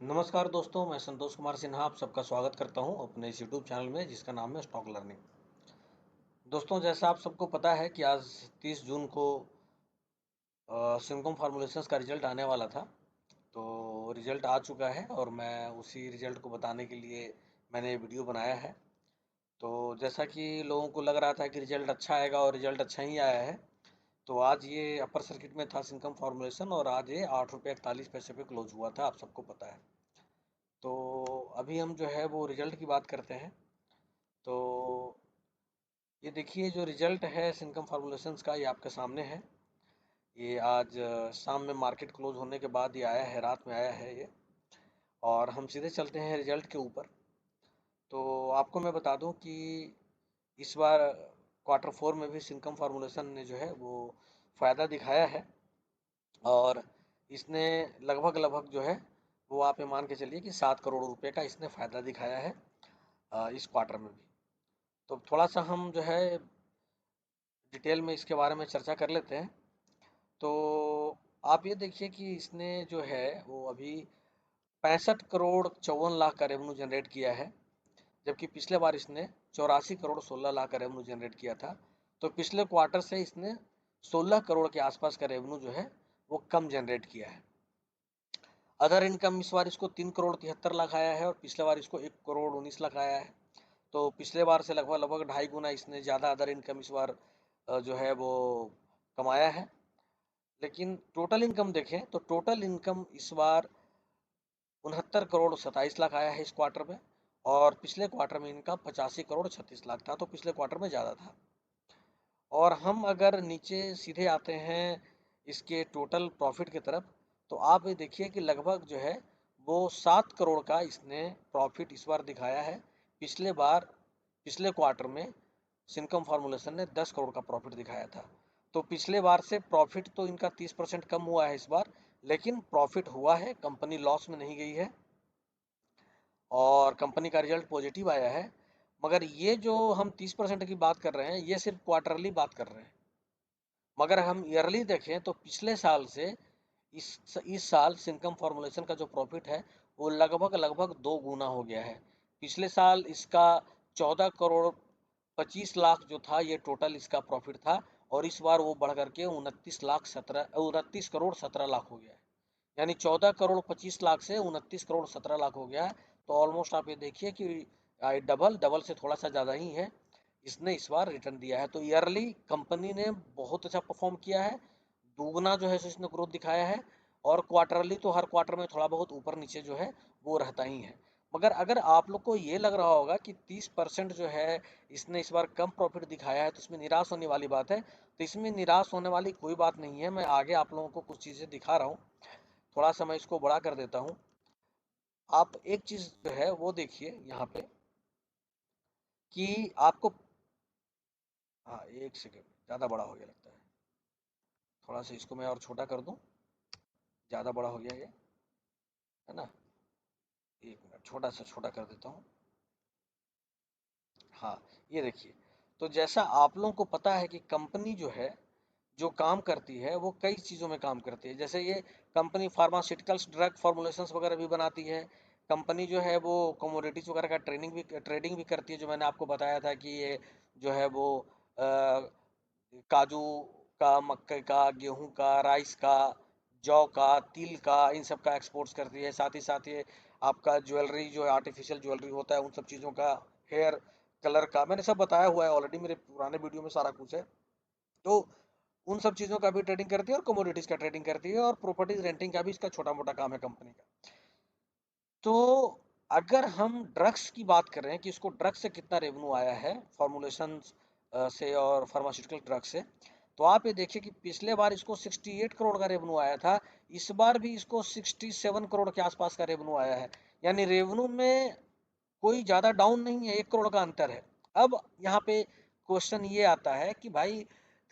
नमस्कार दोस्तों, मैं संतोष कुमार सिन्हा आप सबका स्वागत करता हूं अपने इस यूट्यूब चैनल में जिसका नाम है स्टॉक लर्निंग। दोस्तों, जैसा आप सबको पता है कि आज 30 जून को सिंकम फार्मुलेशंस का रिजल्ट आने वाला था। तो रिजल्ट आ चुका है और मैं उसी रिजल्ट को बताने के लिए मैंने वीडियो बनाया है। तो जैसा कि लोगों को लग रहा था कि रिजल्ट अच्छा आएगा और रिजल्ट अच्छा ही आया है। तो आज ये अपर सर्किट में था सिंकम फार्मुलेशन और आज ये 8 रुपये 41 पैसे पे क्लोज हुआ था, आप सबको पता है। तो अभी हम जो है वो रिजल्ट की बात करते हैं। तो ये देखिए, जो रिजल्ट है सिंकम फार्मुलेशंस का, ये आपके सामने है। ये आज शाम में मार्केट क्लोज होने के बाद ये आया है, रात में आया है ये। और हम सीधे चलते हैं रिजल्ट के ऊपर। तो आपको मैं बता दूं कि इस बार क्वार्टर फोर में भी सिंकम फार्मुलेशन ने जो है वो फ़ायदा दिखाया है। और इसने लगभग लगभग जो है वो आप ये मान के चलिए कि 7 करोड़ रुपए का इसने फ़ायदा दिखाया है इस क्वार्टर में भी। तो थोड़ा सा हम जो है डिटेल में इसके बारे में चर्चा कर लेते हैं। तो आप ये देखिए कि इसने जो है वो अभी 65 करोड़ 54 लाख का रेवेन्यू जनरेट किया है, जबकि पिछले बार इसने 84 करोड़ 16 लाख का रेवेन्यू जनरेट किया था। तो पिछले क्वार्टर से इसने 16 करोड़ के आसपास का रेवेन्यू जो है वो कम जनरेट किया है। अदर इनकम इस बार इसको 3 करोड़ 73 लाख आया है और पिछले बार इसको 1 करोड़ 19 लाख आया है। तो पिछले बार से लगभग लगभग 2.5 गुना इसने ज़्यादा अदर इनकम इस बार जो है वो कमाया है। लेकिन टोटल इनकम देखें तो टोटल इनकम इस बार 69 करोड़ 27 लाख आया है इस क्वार्टर में। और पिछले क्वार्टर में इनका 85 करोड़ 36 लाख था, तो पिछले क्वार्टर में ज़्यादा था। और हम अगर नीचे सीधे आते हैं इसके टोटल प्रॉफिट की तरफ, तो आप ये देखिए कि लगभग जो है वो 7 करोड़ का इसने प्रॉफिट इस बार दिखाया है। पिछले क्वार्टर में सिंकम फार्मूलेशन ने 10 करोड़ का प्रॉफिट दिखाया था। तो पिछले बार से प्रॉफिट तो इनका 30% कम हुआ है इस बार, लेकिन प्रॉफिट हुआ है, कंपनी लॉस में नहीं गई है और कंपनी का रिजल्ट पॉजिटिव आया है। मगर ये जो हम 30% की बात कर रहे हैं, ये सिर्फ क्वार्टरली बात कर रहे हैं। मगर हम ईयरली देखें तो पिछले साल से इस साल सिंकम फार्मूलेशन का जो प्रॉफिट है वो लगभग लगभग 2 गुना हो गया है। पिछले साल इसका 14 करोड़ 25 लाख जो था, ये टोटल इसका प्रॉफिट था। और इस बार वो बढ़ करके 29 करोड़ 17 लाख हो गया है। यानी 14 करोड़ 25 लाख से 29 करोड़ 17 लाख हो गया है। तो ऑलमोस्ट आप ये देखिए कि डबल डबल से थोड़ा सा ज़्यादा ही है, इसने इस बार रिटर्न दिया है। तो ईयरली कंपनी ने बहुत अच्छा परफॉर्म किया है, दुगना जो है सो इसने ग्रोथ दिखाया है। और क्वार्टरली तो हर क्वार्टर में थोड़ा बहुत ऊपर नीचे जो है वो रहता ही है। मगर अगर आप लोग को ये लग रहा होगा कि 30% जो है इसने इस बार कम प्रॉफिट दिखाया है तो इसमें निराश होने वाली बात है, तो इसमें निराश होने वाली कोई बात नहीं है। मैं आगे आप लोगों को कुछ चीज़ें दिखा रहा हूँ। थोड़ा सा मैं इसको बड़ा कर देता हूँ। आप एक चीज़ जो है वो देखिए यहाँ पे कि आपको, हाँ एक सेकेंड, ज़्यादा बड़ा हो गया लगता है। थोड़ा सा इसको मैं और छोटा कर दूँ, ज़्यादा बड़ा हो गया ये, है ना। एक मिनट, छोटा सा छोटा कर देता हूँ। हाँ, ये देखिए। तो जैसा आप लोगों को पता है कि कंपनी जो है जो काम करती है वो कई चीज़ों में काम करती है। जैसे ये कंपनी फार्मास्यूटिकल्स ड्रग फॉर्मुलेशंस वगैरह भी बनाती है। कंपनी जो है वो कमोडिटीज वगैरह का ट्रेडिंग भी करती है, जो मैंने आपको बताया था कि ये जो है वो काजू का, मक्के का, गेहूं का, राइस का, जौ का, तिल का, इन सब का एक्सपोर्ट्स करती है। साथ ही ये आपका ज्वेलरी जो आर्टिफिशियल ज्वेलरी होता है उन सब चीज़ों का, हेयर कलर का, मैंने सब बताया हुआ है ऑलरेडी, मेरे पुराने वीडियो में सारा कुछ है। तो उन सब चीज़ों का भी ट्रेडिंग करती है और कमोडिटीज़ का ट्रेडिंग करती है और प्रॉपर्टीज रेंटिंग का भी इसका छोटा मोटा काम है कंपनी का। तो अगर हम ड्रग्स की बात कर रहे हैं कि इसको ड्रग्स से कितना रेवेन्यू आया है, फॉर्मुलेशन से और फार्मास्यूटिकल ड्रग से, तो आप ये देखिए कि पिछले बार इसको 68 करोड़ का रेवेन्यू आया था। इस बार भी इसको 67 करोड़ के आसपास का रेवेन्यू आया है। यानी रेवेन्यू में कोई ज़्यादा डाउन नहीं है, 1 करोड़ का अंतर है। अब यहाँ पे क्वेश्चन ये आता है कि भाई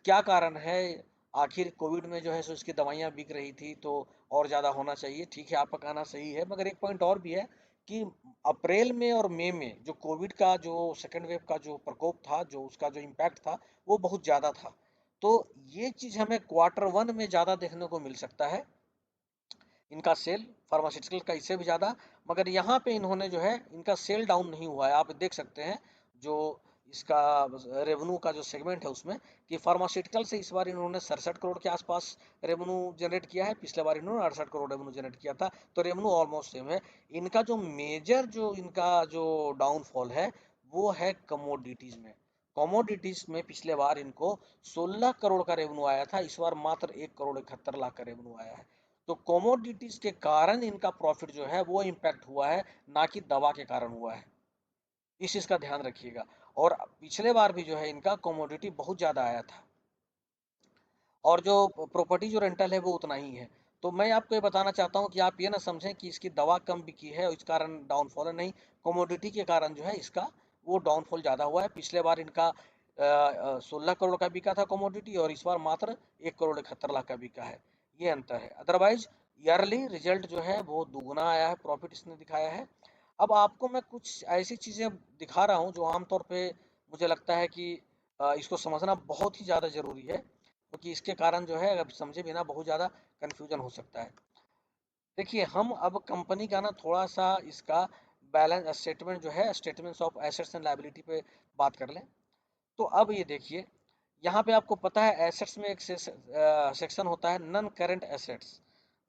क्या कारण है। आखिर कोविड में जो है सो इसकी दवाइयाँ बिक रही थी तो और ज़्यादा होना चाहिए, ठीक है आपका कहना सही है। मगर एक पॉइंट और भी है कि अप्रैल में और मई में जो कोविड का जो सेकेंड वेव का जो प्रकोप था, जो उसका जो इम्पैक्ट था वो बहुत ज़्यादा था। तो ये चीज़ हमें क्वार्टर वन में ज़्यादा देखने को मिल सकता है, इनका सेल। फार्मास्यूटिकल का इससे भी ज़्यादा। मगर यहाँ पे इन्होंने जो है इनका सेल डाउन नहीं हुआ है, आप देख सकते हैं जो इसका रेवेन्यू का जो सेगमेंट है उसमें, कि फार्मास्यूटिकल से इस बार इन्होंने 67 करोड़ के आसपास रेवेन्यू जनरेट किया है, पिछले बार इन्होंने 68 करोड़ रेवेन्यू जनरेट किया था, तो रेवेन्यू ऑलमोस्ट सेम है। इनका जो मेजर जो इनका जो डाउनफॉल है वो है कमोडिटीज में। कमोडिटीज में पिछले बार इनको 16 करोड़ का रेवेन्यू आया था, इस बार मात्र 1 करोड़ 71 लाख का रेवेन्यू आया है। तो कमोडिटीज के कारण इनका प्रॉफिट जो है वो इम्पैक्ट हुआ है, ना कि दवा के कारण हुआ है, इस चीज का ध्यान रखिएगा। और पिछले बार भी जो है इनका कमोडिटी बहुत ज्यादा आया था, और जो प्रॉपर्टी जो रेंटल है वो उतना ही है। तो मैं आपको ये बताना चाहता हूँ कि आप ये ना समझें कि इसकी दवा कम बिकी है और इस कारण डाउनफॉल है, नहीं, कमोडिटी के कारण जो है इसका वो डाउनफॉल ज़्यादा हुआ है। पिछले बार इनका 16 करोड़ का बिका था कमोडिटी, और इस बार मात्र 1 करोड़ 71 लाख का बिका है, ये अंतर है। अदरवाइज ईयरली रिजल्ट जो है वो दुगुना आया है, प्रॉफिट इसने दिखाया है। अब आपको मैं कुछ ऐसी चीज़ें दिखा रहा हूँ जो आमतौर पे मुझे लगता है कि इसको समझना बहुत ही ज़्यादा ज़रूरी है, क्योंकि इसके कारण जो है अगर समझे बिना बहुत ज़्यादा कन्फ्यूजन हो सकता है। देखिए, हम अब कंपनी का ना थोड़ा सा इसका बैलेंस स्टेटमेंट जो है, statements of assets and liability पे बात कर लें। तो अब ये देखिए, यहाँ पे आपको पता है एसेट्स में एक सेक्शन होता है non current assets.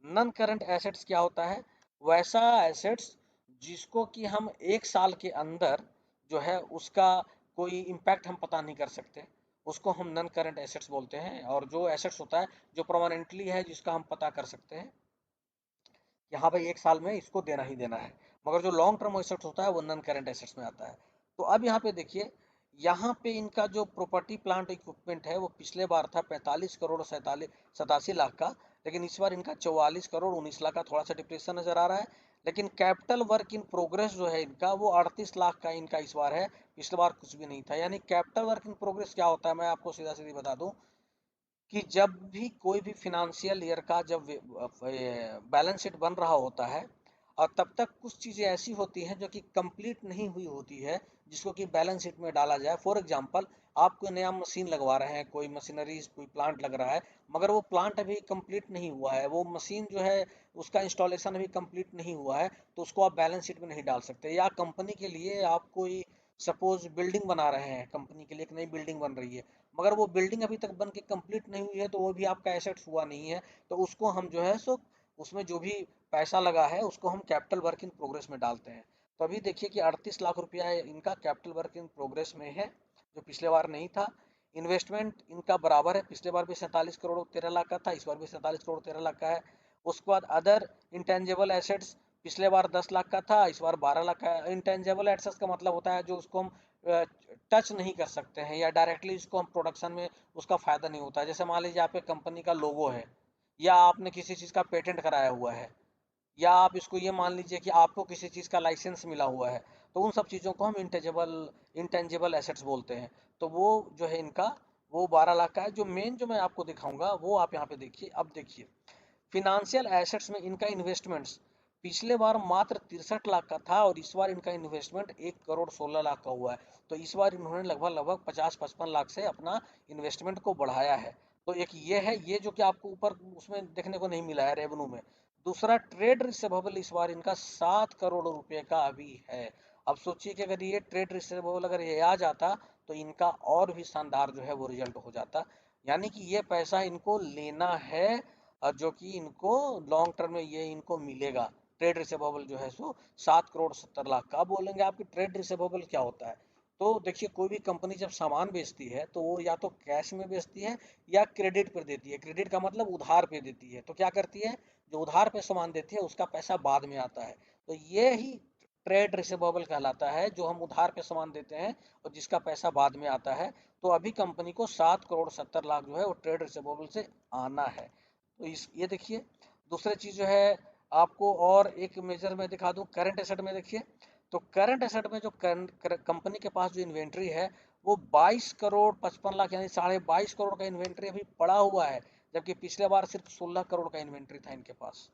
Non current assets क्या होता है? वैसा एसेट्स जिसको कि हम 1 साल के अंदर जो है उसका कोई इम्पैक्ट हम पता नहीं कर सकते, उसको हम नन करंट एसेट्स बोलते हैं। और जो एसेट्स होता है जो परमानेंटली है, जिसका हम पता कर सकते हैं कि हाँ भाई 1 साल में इसको देना ही देना है, मगर जो लॉन्ग टर्म एसेट्स होता है वो नन करंट एसेट्स में आता है। तो अब यहाँ पे देखिए, यहाँ पे इनका जो प्रॉपर्टी प्लांट इक्विपमेंट है वो पिछले बार था 45 करोड़ 87 लाख का, लेकिन इस बार इनका 44 करोड़ 19 लाख का, थोड़ा सा डिप्रेशन नजर आ रहा है। लेकिन कैपिटल वर्क इन प्रोग्रेस जो है इनका वो 38 लाख का इनका इस बार है, पिछले बार कुछ भी नहीं था। यानी कैपिटल वर्क इन प्रोग्रेस क्या होता है, मैं आपको सीधा सीधी बता दूं कि जब भी कोई भी फिनेंशियल ईयर का जब बैलेंस शीट बन रहा होता है, और तब तक कुछ चीज़ें ऐसी होती हैं जो कि कंप्लीट नहीं हुई होती है, जिसको कि बैलेंस शीट में डाला जाए। फॉर एग्जांपल, आप कोई नया मशीन लगवा रहे हैं, कोई मशीनरी कोई प्लांट लग रहा है, मगर वो प्लांट अभी कंप्लीट नहीं हुआ है, वो मशीन जो है उसका इंस्टॉलेशन अभी कंप्लीट नहीं हुआ है, तो उसको आप बैलेंस शीट में नहीं डाल सकते। या कंपनी के लिए आप कोई सपोज बिल्डिंग बना रहे हैं, कंपनी के लिए एक नई बिल्डिंग बन रही है, मगर वो बिल्डिंग अभी तक बन के कंप्लीट नहीं हुई है, तो वो भी आपका एसेट्स हुआ नहीं है, तो उसको हम जो है सो उसमें जो भी पैसा लगा है उसको हम कैपिटल वर्क इन प्रोग्रेस में डालते हैं। तो अभी देखिए कि 38 लाख रुपया इनका कैपिटल वर्क इन प्रोग्रेस में है, जो पिछले बार नहीं था। इन्वेस्टमेंट इनका बराबर है, पिछले बार भी 47 करोड़ 13 लाख का था, इस बार भी 47 करोड़ 13 लाख का है। उसके बाद अदर इंटेंजेबल एसेट्स पिछले बार 10 लाख का था, इस बार 12 लाख का है। इंटेंजेबल एसेट्स का मतलब होता है जो उसको हम टच नहीं कर सकते हैं, या डायरेक्टली इसको हम प्रोडक्शन में उसका फायदा नहीं होता है। जैसे मान लीजिए आपके कंपनी का लोगो है, या आपने किसी चीज़ का पेटेंट कराया हुआ है, या आप इसको ये मान लीजिए कि आपको किसी चीज़ का लाइसेंस मिला हुआ है, तो उन सब चीज़ों को हम इंटेंजिबल एसेट्स बोलते हैं। तो वो जो है इनका वो 12 लाख का है। जो मेन जो मैं आपको दिखाऊंगा वो आप यहाँ पे देखिए। अब देखिए, फिनेंशियल एसेट्स में इनका इन्वेस्टमेंट्स पिछले बार मात्र 63 लाख का था, और इस बार इनका इन्वेस्टमेंट 1 करोड़ 16 लाख का हुआ है। तो इस बार इन्होंने लगभग लगभग 50-55 लाख से अपना इन्वेस्टमेंट को बढ़ाया है। तो एक ये है, ये जो कि आपको ऊपर उसमें देखने को नहीं मिला है रेवेन्यू में। दूसरा, ट्रेड रिसीवेबल इस बार इनका 7 करोड़ रुपए का अभी है। अब सोचिए कि अगर ये ट्रेड रिसीवेबल अगर ये आ जाता, तो इनका और भी शानदार जो है वो रिजल्ट हो जाता। यानी कि ये पैसा इनको लेना है, और जो कि इनको लॉन्ग टर्म में ये इनको मिलेगा। ट्रेड रिसीवेबल जो है सो 7 करोड़ 70 लाख का। आप बोलेंगे आपकी ट्रेड रिसीवेबल क्या होता है? तो देखिए, कोई भी कंपनी जब सामान बेचती है तो वो या तो कैश में बेचती है या क्रेडिट पर देती है। क्रेडिट का मतलब उधार पे देती है। तो क्या करती है, जो उधार पे सामान देती है उसका पैसा बाद में आता है। तो ये ही ट्रेड रिसीवेबल कहलाता है, जो हम उधार पे सामान देते हैं और जिसका पैसा बाद में आता है। तो अभी कंपनी को 7 करोड़ 70 लाख जो है वो ट्रेड रिसीवेबल से आना है। तो इस ये देखिए, दूसरी चीज़ जो है आपको और एक मेजर में दिखा दूं, करंट एसेट में देखिए। तो करंट एसेट में जो कंपनी के पास जो इन्वेंट्री है वो 22 करोड़ 55 लाख, यानी 22.5 करोड़ का इन्वेंट्री अभी पड़ा हुआ है, जबकि पिछले बार सिर्फ 16 करोड़ का इन्वेंट्री था इनके पास।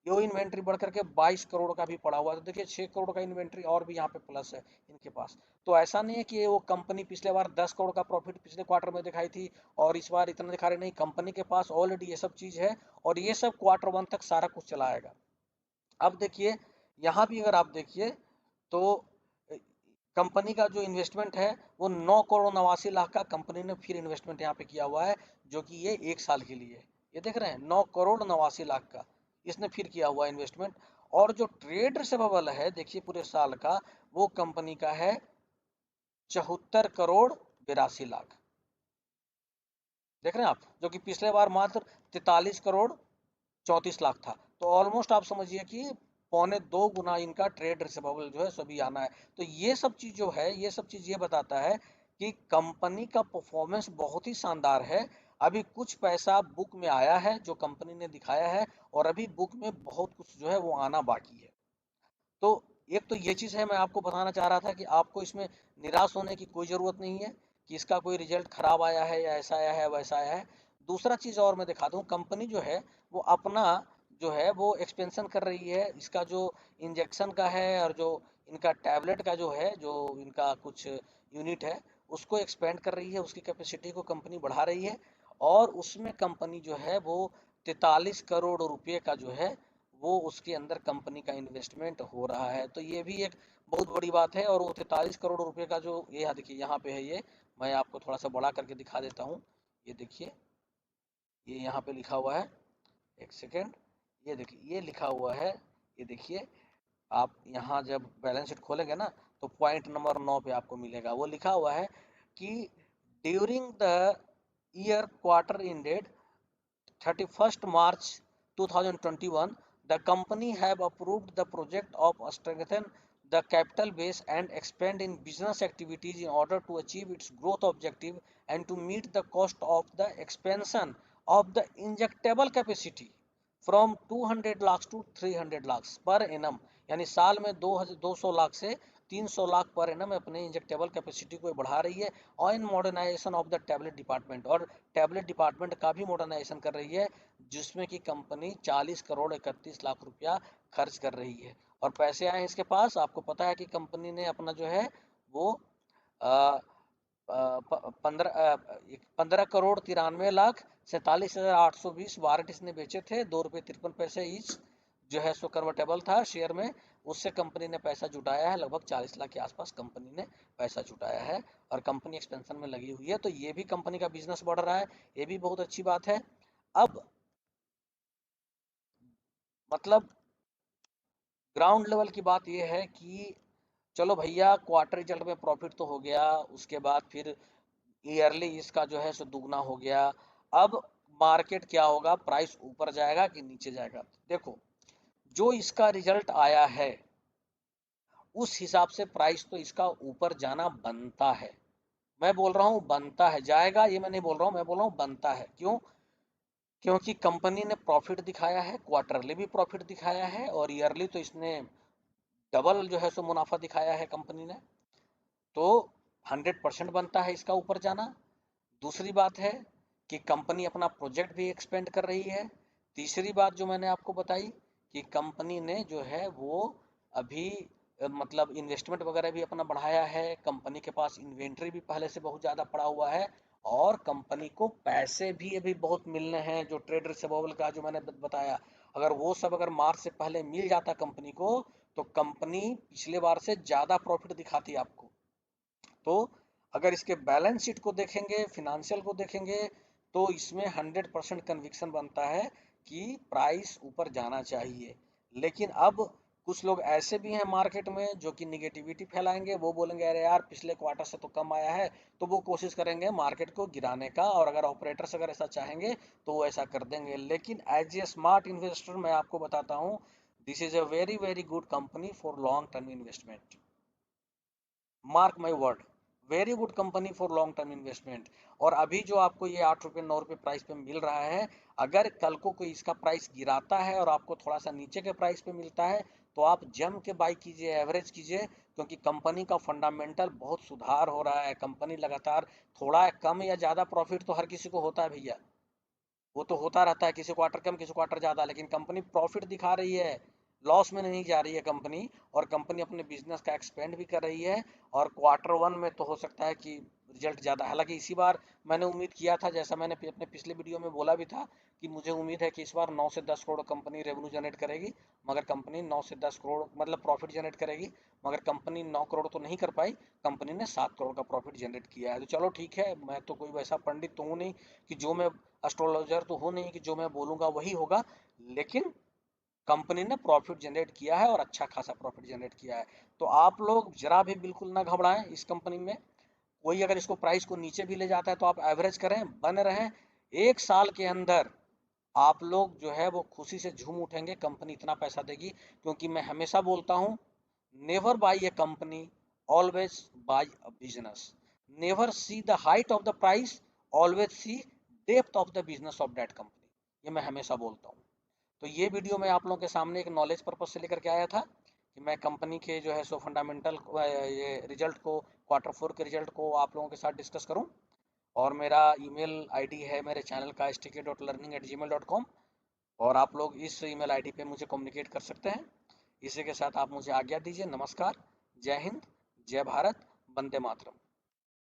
यो इन्वेंट्री बढ़ करके 22 करोड़ का भी पड़ा हुआ है। तो देखिए, 6 करोड़ का इन्वेंट्री और भी यहाँ पे प्लस है इनके पास। तो ऐसा नहीं है कि वो कंपनी पिछले बार 10 करोड़ का प्रॉफिट पिछले क्वार्टर में दिखाई थी और इस बार इतना दिखा रही, नहीं, कंपनी के पास ऑलरेडी ये सब चीज़ है, और ये सब Q1 तक सारा कुछ चलाएगा। अब देखिए, यहाँ भी अगर आप देखिए तो कंपनी का जो इन्वेस्टमेंट है वो 9 करोड़ 89 लाख का कंपनी ने फिर इन्वेस्टमेंट यहाँ पे किया हुआ है, जो कि ये 1 साल के लिए है। ये देख रहे हैं, 9 करोड़ 89 लाख का इसने फिर किया हुआ इन्वेस्टमेंट। और जो ट्रेड रिसीवेबल है देखिए पूरे साल का, वो कंपनी का है 74 करोड़ 82 लाख। देख रहे हैं आप, जो कि पिछले बार मात्र 43 करोड़ 34 लाख था। तो ऑलमोस्ट आप समझिए कि पौने 2 गुना इनका ट्रेड रिसीवेबल जो है सभी आना है। तो ये सब चीज जो है, ये सब चीज ये बताता है कि कंपनी का परफॉर्मेंस बहुत ही शानदार है। अभी कुछ पैसा बुक में आया है जो कंपनी ने दिखाया है, और अभी बुक में बहुत कुछ जो है वो आना बाकी है। तो एक तो ये चीज़ है, मैं आपको बताना चाह रहा था कि आपको इसमें निराश होने की कोई ज़रूरत नहीं है कि इसका कोई रिजल्ट खराब आया है या ऐसा आया है वैसा आया है। दूसरा चीज़ और मैं दिखा दूँ, कंपनी जो है वो अपना जो है वो एक्सपेंशन कर रही है। इसका जो इंजेक्शन का है और जो इनका टैबलेट का जो है, जो इनका कुछ यूनिट है, उसको एक्सपेंड कर रही है, उसकी कैपेसिटी को कंपनी बढ़ा रही है। और उसमें कंपनी जो है वो 43 करोड़ रुपये का जो है वो उसके अंदर कंपनी का इन्वेस्टमेंट हो रहा है। तो ये भी एक बहुत बड़ी बात है। और वो 43 करोड़ रुपये का जो ये देखिए यहाँ पे है, ये मैं आपको थोड़ा सा बड़ा करके दिखा देता हूँ। ये देखिए, ये यहाँ पे लिखा हुआ है, एक सेकेंड, ये देखिए ये लिखा हुआ है। ये देखिए, आप यहाँ जब बैलेंस शीट खोलेंगे ना, तो पॉइंट नंबर 9 पे आपको मिलेगा, वो लिखा हुआ है कि during the year quarter ended 31st March 2021, the company have approved the project of strengthen the capital base and expand in business activities in order to achieve its growth objective and to meet the cost of the expansion of the injectable capacity from 200 lakh to 300 lakh per annum. यानी साल में 200 लाख से 300 lakh per annum अपने injectable capacity को बढ़ा रही है। और in modernisation of the tablet department, और टैबलेट डिपार्टमेंट का भी मॉडर्नाइजेशन कर रही है, जिसमें कि कंपनी 40 करोड़ 31 लाख रुपया खर्च कर रही है। और पैसे आए हैं इसके पास, आपको पता है कि कंपनी ने अपना जो है वो 15 करोड़ 93 लाख 47,820 वारंट इसने बेचे थे, 2 रुपये 53 पैसे ईच जो है सो कन्वर्टेबल था शेयर में। उससे कंपनी ने पैसा जुटाया है, लगभग 40 लाख के आसपास कंपनी ने पैसा जुटाया है। और कंपनी एक्सपेंशन में लगी हुई है, तो ये भी कंपनी का बिजनेस बढ़ रहा है, ये भी बहुत अच्छी बात है। अब मतलब ग्राउंड लेवल की बात ये है कि चलो भैया, क्वार्टर रिजल्ट में प्रॉफिट तो हो गया, उसके बाद फिर ईयरली इसका जो है सो दुगना हो गया। अब मार्केट क्या होगा, प्राइस ऊपर जाएगा कि नीचे जाएगा? देखो, जो इसका रिजल्ट आया है उस हिसाब से प्राइस तो इसका ऊपर जाना बनता है। मैं बोल रहा हूँ बनता है, जाएगा ये मैं नहीं बोल रहा हूँ, मैं बोल रहा हूँ बनता है। क्यों? क्योंकि कंपनी ने प्रॉफिट दिखाया है, क्वार्टरली भी प्रॉफिट दिखाया है, और ईयरली तो इसने डबल जो है सो मुनाफा दिखाया है कंपनी ने। तो 100% बनता है इसका ऊपर जाना। दूसरी बात है कि कंपनी अपना प्रोजेक्ट भी एक्सपेंड कर रही है। तीसरी बात जो मैंने आपको बताई कि कंपनी ने जो है वो अभी मतलब इन्वेस्टमेंट वगैरह भी अपना बढ़ाया है, कंपनी के पास इन्वेंट्री भी पहले से बहुत ज़्यादा पड़ा हुआ है। और कंपनी को पैसे भी अभी बहुत मिलने हैं, जो ट्रेड रिसीवेबल का जो मैंने बताया, अगर वो सब अगर मार्च से पहले मिल जाता कंपनी को, तो कंपनी पिछले बार से ज़्यादा प्रॉफिट दिखाती आपको। तो अगर इसके बैलेंस शीट को देखेंगे, फिनेंशियल को देखेंगे, तो इसमें 100% कन्विक्शन बनता है कि प्राइस ऊपर जाना चाहिए। लेकिन अब कुछ लोग ऐसे भी हैं मार्केट में जो कि निगेटिविटी फैलाएंगे, वो बोलेंगे अरे यार पिछले क्वार्टर से तो कम आया है, तो वो कोशिश करेंगे मार्केट को गिराने का। और अगर ऑपरेटर्स अगर ऐसा चाहेंगे तो वो ऐसा कर देंगे। लेकिन एज ए स्मार्ट इन्वेस्टर मैं आपको बताता हूँ, this is a very very good company for long term investment. Mark my word, very good company for long term investment. और अभी जो आपको ये 8 रुपये 9 रुपये प्राइस पे मिल रहा है, अगर कल को कोई इसका प्राइस गिराता है और आपको थोड़ा सा नीचे के प्राइस पे मिलता है, तो आप जम के बाई कीजिए, एवरेज कीजिए। क्योंकि कंपनी का फंडामेंटल बहुत सुधार हो रहा है, कंपनी लगातार थोड़ा कम या ज़्यादा प्रॉफिट तो हर किसी को होता है भैया, वो तो होता रहता है, किसी क्वार्टर कम किसी क्वार्टर ज़्यादा, लेकिन कंपनी प्रॉफिट दिखा रही है, लॉस में नहीं जा रही है कंपनी। और कंपनी अपने बिजनेस का एक्सपेंड भी कर रही है। और क्वार्टर वन में तो हो सकता है कि रिजल्ट ज़्यादा। हालांकि इसी बार मैंने उम्मीद किया था, जैसा मैंने अपने पिछले वीडियो में बोला भी था, कि मुझे उम्मीद है कि इस बार 9 से 10 करोड़ कंपनी रेवेन्यू जनरेट करेगी, मगर कंपनी 9 से 10 करोड़ मतलब प्रॉफिट जनरेट करेगी, मगर कंपनी 9 करोड़ तो नहीं कर पाई, कंपनी ने 7 करोड़ का प्रॉफिट जनरेट किया है। तो चलो ठीक है, मैं तो कोई वैसा पंडित तो हूँ नहीं कि जो मैं एस्ट्रोलॉजर तो हूँ नहीं कि जो मैं बोलूँगा वही होगा, लेकिन कंपनी ने प्रॉफिट जनरेट किया है और अच्छा खासा प्रॉफिट जनरेट किया है। तो आप लोग जरा भी बिल्कुल ना घबराएं इस कंपनी में। कोई अगर इसको प्राइस को नीचे भी ले जाता है तो आप एवरेज करें, बन रहें, 1 साल के अंदर आप लोग जो है वो खुशी से झूम उठेंगे, कंपनी इतना पैसा देगी। क्योंकि मैं हमेशा बोलता हूँ, never by A company, always by a business. Never see the height of the price, always see depth of the business of that company. ये मैं हमेशा बोलता हूँ। तो ये वीडियो मैं आप लोगों के सामने एक नॉलेज पर्पज से लेकर के आया था कि मैं कंपनी के जो है सो फंडामेंटल ये रिजल्ट को, Q4 के रिजल्ट को आप लोगों के साथ डिस्कस करूं। और मेरा ईमेल आईडी है मेरे चैनल का stk.learning@gmail.com, और आप लोग इस ईमेल आईडी पे मुझे कम्युनिकेट कर सकते हैं। इसी के साथ आप मुझे आज्ञा दीजिए। नमस्कार, जय हिंद, जय भारत, वंदे मातरम।